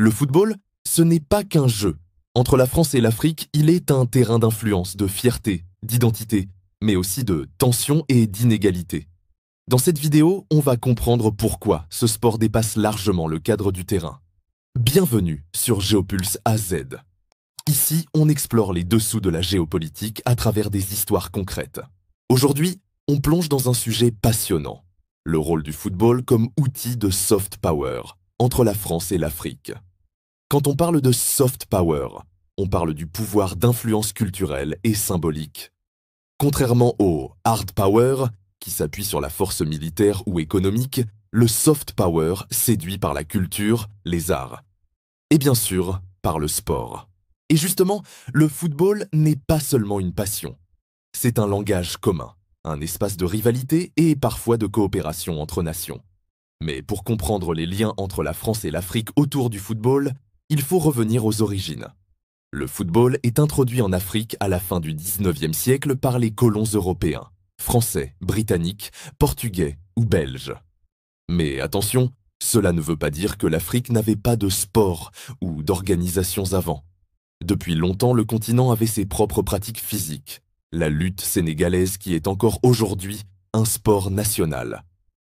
Le football, ce n'est pas qu'un jeu. Entre la France et l'Afrique, il est un terrain d'influence, de fierté, d'identité, mais aussi de tension et d'inégalité. Dans cette vidéo, on va comprendre pourquoi ce sport dépasse largement le cadre du terrain. Bienvenue sur Géopulse AZ. Ici, on explore les dessous de la géopolitique à travers des histoires concrètes. Aujourd'hui, on plonge dans un sujet passionnant. Le rôle du football comme outil de soft power entre la France et l'Afrique. Quand on parle de soft power, on parle du pouvoir d'influence culturelle et symbolique. Contrairement au hard power, qui s'appuie sur la force militaire ou économique, le soft power séduit par la culture, les arts. Et bien sûr, par le sport. Et justement, le football n'est pas seulement une passion. C'est un langage commun, un espace de rivalité et parfois de coopération entre nations. Mais pour comprendre les liens entre la France et l'Afrique autour du football, il faut revenir aux origines. Le football est introduit en Afrique à la fin du 19e siècle par les colons européens, français, britanniques, portugais ou belges. Mais attention, cela ne veut pas dire que l'Afrique n'avait pas de sport ou d'organisations avant. Depuis longtemps, le continent avait ses propres pratiques physiques. La lutte sénégalaise qui est encore aujourd'hui un sport national.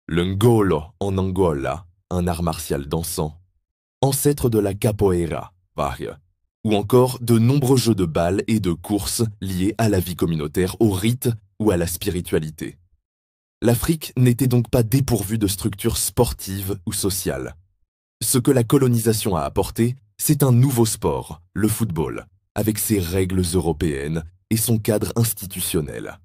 Le ngolo en Angola, un art martial dansant. Ancêtre de la capoeira, ou encore de nombreux jeux de balles et de courses liés à la vie communautaire, au rite ou à la spiritualité. L'Afrique n'était donc pas dépourvue de structures sportives ou sociales. Ce que la colonisation a apporté, c'est un nouveau sport, le football, avec ses règles européennes et son cadre institutionnel.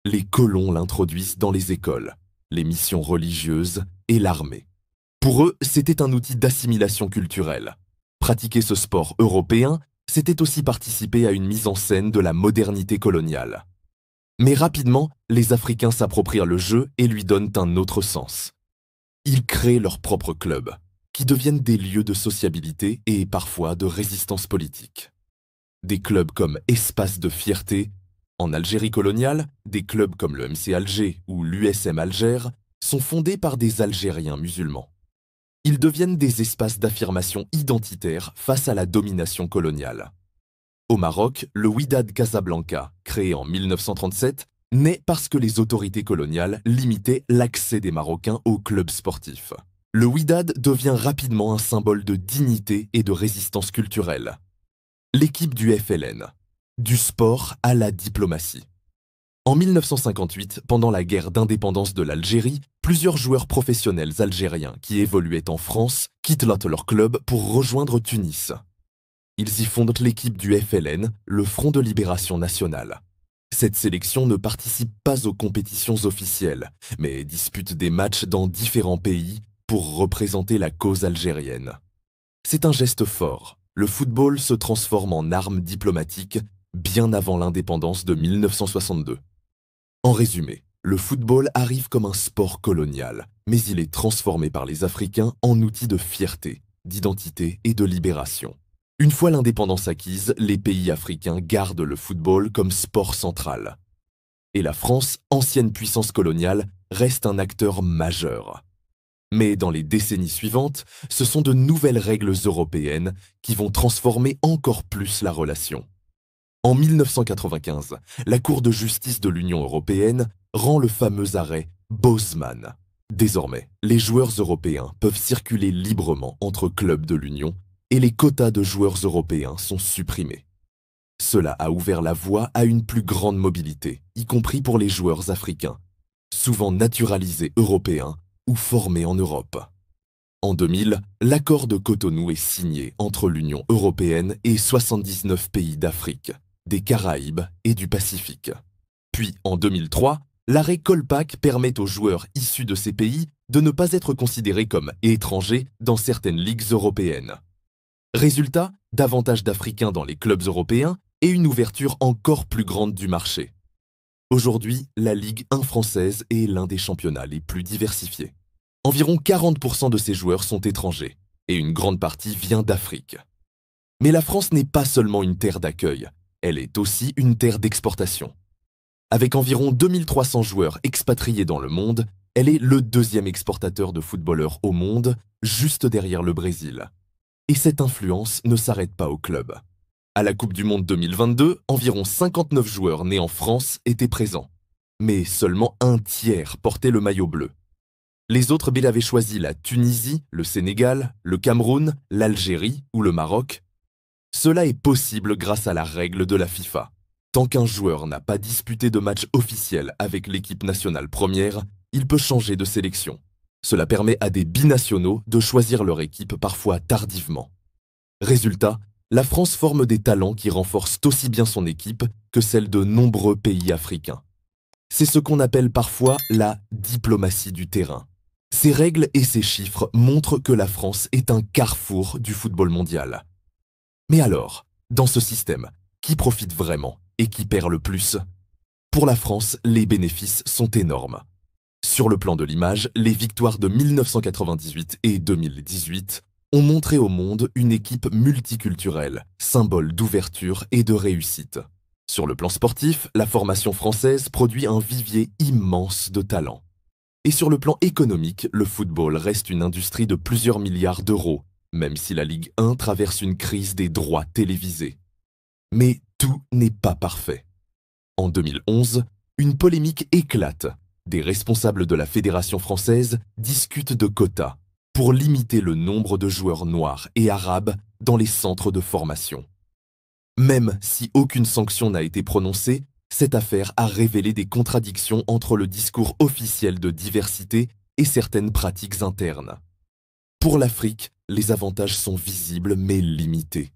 Les colons l'introduisent dans les écoles, les missions religieuses et l'armée. Pour eux, c'était un outil d'assimilation culturelle. Pratiquer ce sport européen, c'était aussi participer à une mise en scène de la modernité coloniale. Mais rapidement, les Africains s'approprient le jeu et lui donnent un autre sens. Ils créent leurs propres clubs, qui deviennent des lieux de sociabilité et parfois de résistance politique. Des clubs comme Espace de Fierté, en Algérie coloniale, des clubs comme le MC Alger ou l'USM Alger sont fondés par des Algériens musulmans. Ils deviennent des espaces d'affirmation identitaire face à la domination coloniale. Au Maroc, le Wydad Casablanca, créé en 1937, naît parce que les autorités coloniales limitaient l'accès des Marocains aux clubs sportifs. Le Wydad devient rapidement un symbole de dignité et de résistance culturelle. L'équipe du FLN, du sport à la diplomatie. En 1958, pendant la guerre d'indépendance de l'Algérie, plusieurs joueurs professionnels algériens qui évoluaient en France quittent leur club pour rejoindre Tunis. Ils y fondent l'équipe du FLN, le Front de Libération Nationale. Cette sélection ne participe pas aux compétitions officielles, mais dispute des matchs dans différents pays pour représenter la cause algérienne. C'est un geste fort. Le football se transforme en arme diplomatique bien avant l'indépendance de 1962. En résumé, le football arrive comme un sport colonial, mais il est transformé par les Africains en outil de fierté, d'identité et de libération. Une fois l'indépendance acquise, les pays africains gardent le football comme sport central. Et la France, ancienne puissance coloniale, reste un acteur majeur. Mais dans les décennies suivantes, ce sont de nouvelles règles européennes qui vont transformer encore plus la relation. En 1995, la Cour de justice de l'Union européenne rend le fameux arrêt Bosman. Désormais, les joueurs européens peuvent circuler librement entre clubs de l'Union et les quotas de joueurs européens sont supprimés. Cela a ouvert la voie à une plus grande mobilité, y compris pour les joueurs africains, souvent naturalisés européens ou formés en Europe. En 2000, l'accord de Cotonou est signé entre l'Union européenne et 79 pays d'Afrique, des Caraïbes et du Pacifique. Puis, en 2003, l'arrêt Kolpak permet aux joueurs issus de ces pays de ne pas être considérés comme étrangers dans certaines ligues européennes. Résultat, davantage d'Africains dans les clubs européens et une ouverture encore plus grande du marché. Aujourd'hui, la Ligue 1 française est l'un des championnats les plus diversifiés. Environ 40% de ses joueurs sont étrangers, et une grande partie vient d'Afrique. Mais la France n'est pas seulement une terre d'accueil, elle est aussi une terre d'exportation. Avec environ 2300 joueurs expatriés dans le monde, elle est le deuxième exportateur de footballeurs au monde, juste derrière le Brésil. Et cette influence ne s'arrête pas au club. À la Coupe du Monde 2022, environ 59 joueurs nés en France étaient présents. Mais seulement un tiers portait le maillot bleu. Les autres avaient choisi la Tunisie, le Sénégal, le Cameroun, l'Algérie ou le Maroc. Cela est possible grâce à la règle de la FIFA. Tant qu'un joueur n'a pas disputé de match officiel avec l'équipe nationale première, il peut changer de sélection. Cela permet à des binationaux de choisir leur équipe parfois tardivement. Résultat, la France forme des talents qui renforcent aussi bien son équipe que celle de nombreux pays africains. C'est ce qu'on appelle parfois la diplomatie du terrain. Ces règles et ces chiffres montrent que la France est un carrefour du football mondial. Mais alors, dans ce système, qui profite vraiment et qui perd le plus? Pour la France, les bénéfices sont énormes. Sur le plan de l'image, les victoires de 1998 et 2018 ont montré au monde une équipe multiculturelle, symbole d'ouverture et de réussite. Sur le plan sportif, la formation française produit un vivier immense de talents. Et sur le plan économique, le football reste une industrie de plusieurs milliards d'euros, même si la Ligue 1 traverse une crise des droits télévisés. Mais tout n'est pas parfait. En 2011, une polémique éclate. Des responsables de la Fédération française discutent de quotas pour limiter le nombre de joueurs noirs et arabes dans les centres de formation. Même si aucune sanction n'a été prononcée, cette affaire a révélé des contradictions entre le discours officiel de diversité et certaines pratiques internes. Pour l'Afrique, les avantages sont visibles mais limités.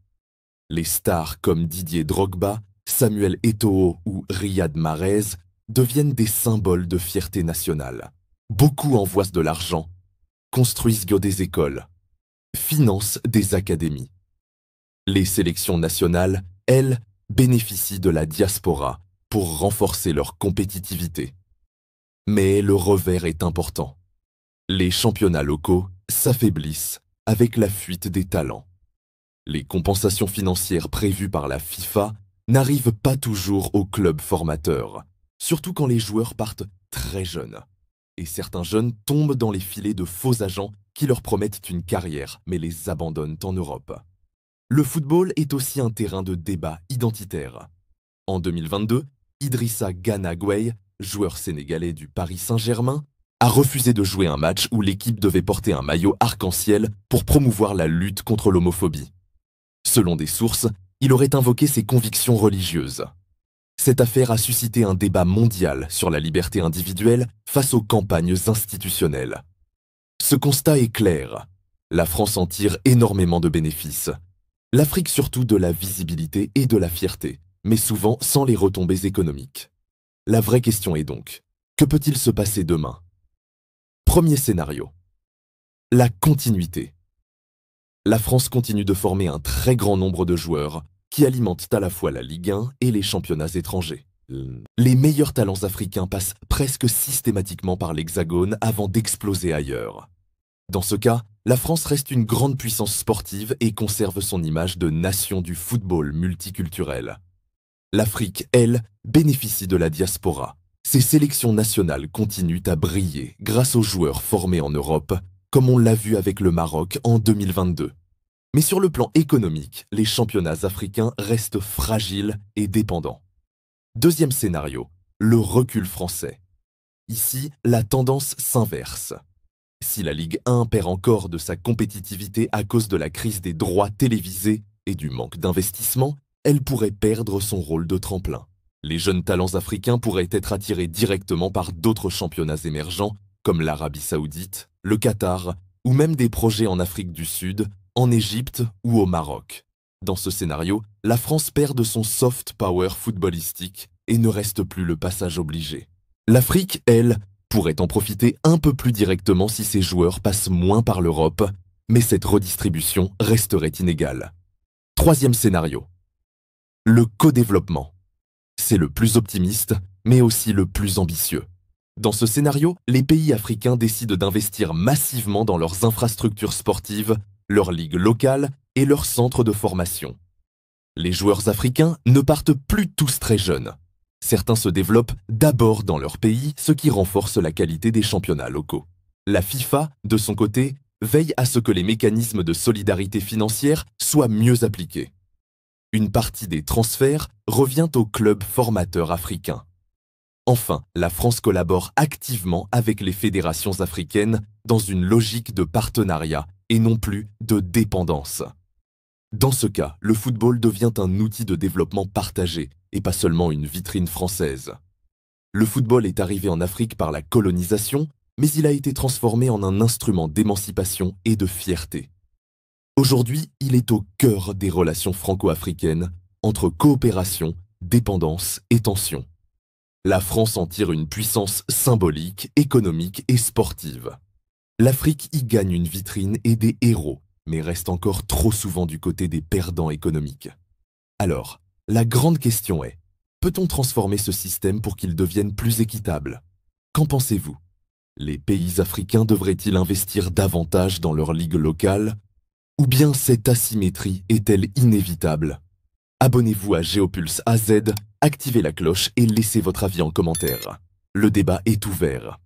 Les stars comme Didier Drogba, Samuel Eto'o ou Riyad Mahrez deviennent des symboles de fierté nationale. Beaucoup envoient de l'argent, construisent des écoles, financent des académies. Les sélections nationales, elles, bénéficient de la diaspora pour renforcer leur compétitivité. Mais le revers est important. Les championnats locaux s'affaiblissent avec la fuite des talents. Les compensations financières prévues par la FIFA n'arrivent pas toujours aux clubs formateurs, surtout quand les joueurs partent très jeunes. Et certains jeunes tombent dans les filets de faux agents qui leur promettent une carrière mais les abandonnent en Europe. Le football est aussi un terrain de débat identitaire. En 2022, Idrissa Gana Gueye, joueur sénégalais du Paris Saint-Germain, a refusé de jouer un match où l'équipe devait porter un maillot arc-en-ciel pour promouvoir la lutte contre l'homophobie. Selon des sources, il aurait invoqué ses convictions religieuses. Cette affaire a suscité un débat mondial sur la liberté individuelle face aux campagnes institutionnelles. Ce constat est clair. La France en tire énormément de bénéfices. L'Afrique surtout de la visibilité et de la fierté, mais souvent sans les retombées économiques. La vraie question est donc, que peut-il se passer demain? Premier scénario. La continuité. La France continue de former un très grand nombre de joueurs qui alimentent à la fois la Ligue 1 et les championnats étrangers. Les meilleurs talents africains passent presque systématiquement par l'Hexagone avant d'exploser ailleurs. Dans ce cas, la France reste une grande puissance sportive et conserve son image de nation du football multiculturel. L'Afrique, elle, bénéficie de la diaspora. Ses sélections nationales continuent à briller grâce aux joueurs formés en Europe, comme on l'a vu avec le Maroc en 2022. Mais sur le plan économique, les championnats africains restent fragiles et dépendants. Deuxième scénario, le recul français. Ici, la tendance s'inverse. Si la Ligue 1 perd encore de sa compétitivité à cause de la crise des droits télévisés et du manque d'investissement, elle pourrait perdre son rôle de tremplin. Les jeunes talents africains pourraient être attirés directement par d'autres championnats émergents comme l'Arabie Saoudite, le Qatar ou même des projets en Afrique du Sud, en Égypte ou au Maroc. Dans ce scénario, la France perd de son soft power footballistique et ne reste plus le passage obligé. L'Afrique, elle, pourrait en profiter un peu plus directement si ses joueurs passent moins par l'Europe, mais cette redistribution resterait inégale. Troisième scénario. Le co-développement. C'est le plus optimiste, mais aussi le plus ambitieux. Dans ce scénario, les pays africains décident d'investir massivement dans leurs infrastructures sportives, leurs ligues locales et leurs centres de formation. Les joueurs africains ne partent plus tous très jeunes. Certains se développent d'abord dans leur pays, ce qui renforce la qualité des championnats locaux. La FIFA, de son côté, veille à ce que les mécanismes de solidarité financière soient mieux appliqués. Une partie des transferts revient aux clubs formateurs africains. Enfin, la France collabore activement avec les fédérations africaines dans une logique de partenariat et non plus de dépendance. Dans ce cas, le football devient un outil de développement partagé et pas seulement une vitrine française. Le football est arrivé en Afrique par la colonisation, mais il a été transformé en un instrument d'émancipation et de fierté. Aujourd'hui, il est au cœur des relations franco-africaines entre coopération, dépendance et tension. La France en tire une puissance symbolique, économique et sportive. L'Afrique y gagne une vitrine et des héros, mais reste encore trop souvent du côté des perdants économiques. Alors, la grande question est, peut-on transformer ce système pour qu'il devienne plus équitable? Qu'en pensez-vous? Les pays africains devraient-ils investir davantage dans leur ligue locale? Ou bien cette asymétrie est-elle inévitable? Abonnez-vous à Géopulse AZ, activez la cloche et laissez votre avis en commentaire. Le débat est ouvert.